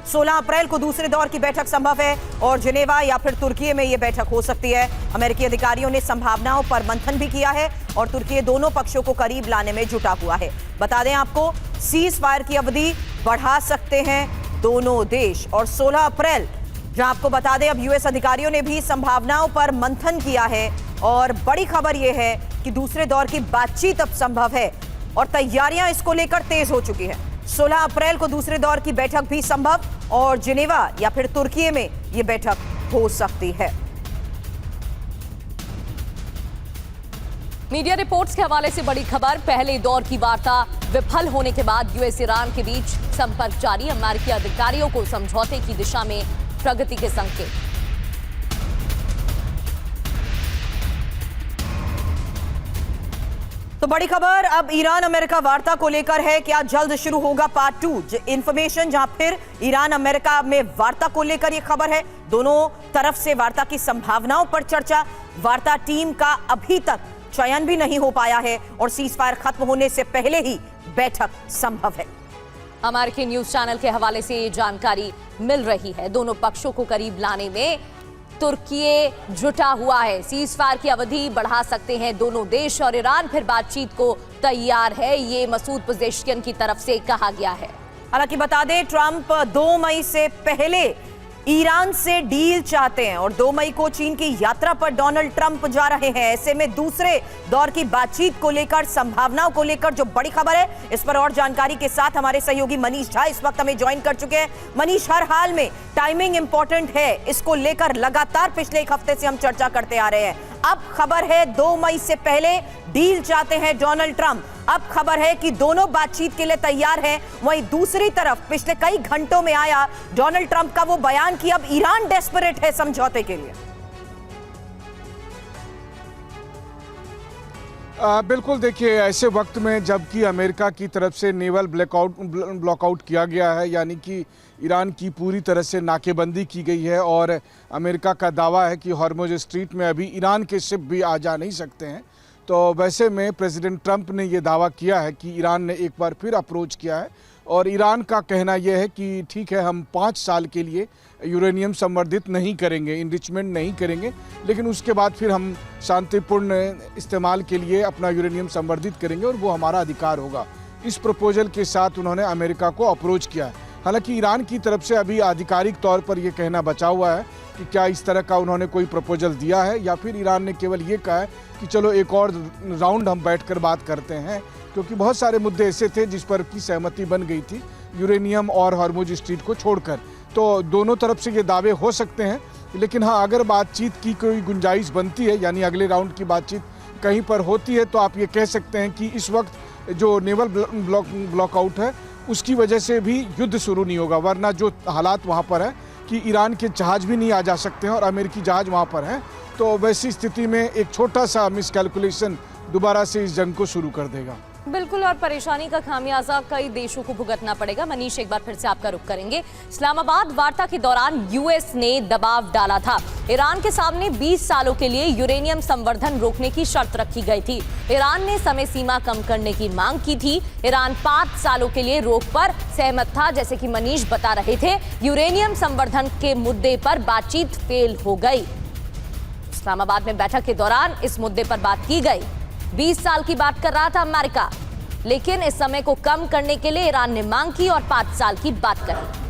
16 अप्रैल को दूसरे दौर की बैठक संभव है और जिनेवा या फिर तुर्की में यह बैठक हो सकती है। अमेरिकी अधिकारियों ने संभावनाओं पर मंथन भी किया है और तुर्की दोनों पक्षों को करीब लाने में जुटा हुआ है। बता दें आपको, सीज फायर की अवधि बढ़ा सकते हैं दोनों देश। और 16 अप्रैल, जहां आपको बता दें, अब यूएस अधिकारियों ने भी संभावनाओं पर मंथन किया है और बड़ी खबर यह है कि दूसरे दौर की बातचीत अब संभव है और तैयारियां इसको लेकर तेज हो चुकी है। 16 अप्रैल को दूसरे दौर की बैठक भी संभव और जिनेवा या फिर तुर्की में यह बैठक हो सकती है। मीडिया रिपोर्ट्स के हवाले से बड़ी खबर, पहले दौर की वार्ता विफल होने के बाद यूएस ईरान के बीच संपर्क जारी, अमेरिकी अधिकारियों को समझौते की दिशा में प्रगति के संकेत। तो बड़ी खबर अब ईरान अमेरिका वार्ता को लेकर है। क्या जल्द शुरू होगा पार्ट 2 इंफॉर्मेशन, जहां फिर ईरान अमेरिका में वार्ता को लेकर यह खबर है। दोनों तरफ से वार्ता की संभावनाओं पर चर्चा। वार्ता टीम का अभी तक चयन भी नहीं हो पाया है और सीजफायर खत्म होने से पहले ही बैठक संभव है। अमेरिकी न्यूज चैनल के हवाले से ये जानकारी मिल रही है। दोनों पक्षों को करीब लाने में तुर्की जुटा हुआ है। सीज फायर की अवधि बढ़ा सकते हैं दोनों देश और ईरान फिर बातचीत को तैयार है, ये मसूद पेजेश्कियान की तरफ से कहा गया है। हालांकि बता दें, ट्रंप 2 मई से पहले ईरान से डील चाहते हैं और 2 मई को चीन की यात्रा पर डोनाल्ड ट्रंप जा रहे हैं। ऐसे में दूसरे दौर की बातचीत को लेकर, संभावनाओं को लेकर जो बड़ी खबर है, इस पर और जानकारी के साथ हमारे सहयोगी मनीष झा इस वक्त हमें ज्वाइन कर चुके हैं। मनीष, हर हाल में टाइमिंग इंपॉर्टेंट है, इसको लेकर लगातार पिछले एक हफ्ते से हम चर्चा करते आ रहे हैं। अब खबर है 2 मई से पहले डील चाहते हैं डोनाल्ड ट्रंप। अब खबर है कि दोनों बातचीत के लिए तैयार हैं। वहीं दूसरी तरफ पिछले कई घंटों में आया डोनाल्ड ट्रंप का वो बयान कि अब ईरान डेस्परेट है समझौते के लिए। बिल्कुल, देखिए, ऐसे वक्त में जबकि अमेरिका की तरफ से नेवल ब्लॉकआउट किया गया है, यानी कि ईरान की पूरी तरह से नाकेबंदी की गई है और अमेरिका का दावा है कि हॉर्मुज स्ट्रीट में अभी ईरान के शिप भी आ जा नहीं सकते हैं, तो वैसे में प्रेसिडेंट ट्रंप ने ये दावा किया है कि ईरान ने एक बार फिर अप्रोच किया है और ईरान का कहना यह है कि ठीक है, हम 5 साल के लिए यूरेनियम संवर्धित नहीं करेंगे, इनरिचमेंट नहीं करेंगे, लेकिन उसके बाद फिर हम शांतिपूर्ण इस्तेमाल के लिए अपना यूरेनियम संवर्धित करेंगे और वो हमारा अधिकार होगा। इस प्रपोजल के साथ उन्होंने अमेरिका को अप्रोच किया है। हालांकि ईरान की तरफ से अभी आधिकारिक तौर पर यह कहना बचा हुआ है कि क्या इस तरह का उन्होंने कोई प्रपोजल दिया है या फिर ईरान ने केवल ये कहा है कि चलो एक और राउंड हम बैठकर बात करते हैं, क्योंकि बहुत सारे मुद्दे ऐसे थे जिस पर की सहमति बन गई थी यूरेनियम और हॉर्मुज स्ट्रीट को छोड़कर। तो दोनों तरफ से ये दावे हो सकते हैं, लेकिन हाँ, अगर बातचीत की कोई गुंजाइश बनती है, यानी अगले राउंड की बातचीत कहीं पर होती है, तो आप ये कह सकते हैं कि इस वक्त जो नेवल ब्लॉकआउट है उसकी वजह से भी युद्ध शुरू नहीं होगा। वरना जो हालात वहाँ पर है कि ईरान के जहाज भी नहीं आ जा सकते हैं और अमेरिकी जहाज वहाँ पर हैं, तो वैसी स्थिति में एक छोटा सा मिसकैलकुलेशन दोबारा से इस जंग को शुरू कर देगा। बिल्कुल, और परेशानी का खामियाजा कई देशों को भुगतना पड़ेगा। मनीष, एक बार फिर से आपका रुख करेंगे। इस्लामाबाद वार्ता के दौरान यूएस ने दबाव डाला था। ईरान के सामने 20 सालों के लिए यूरेनियम संवर्धन रोकने की शर्त रखी गई थी। ईरान ने समय सीमा कम करने की मांग की थी। ईरान 5 सालों के लिए रोक पर सहमत था। जैसे कि मनीष बता रहे थे, यूरेनियम संवर्धन के मुद्दे पर बातचीत फेल हो गई। इस्लामाबाद में बैठक के दौरान इस मुद्दे पर बात की गई। 20 साल की बात कर रहा था अमेरिका, लेकिन इस समय को कम करने के लिए ईरान ने मांग की और 5 साल की बात कही।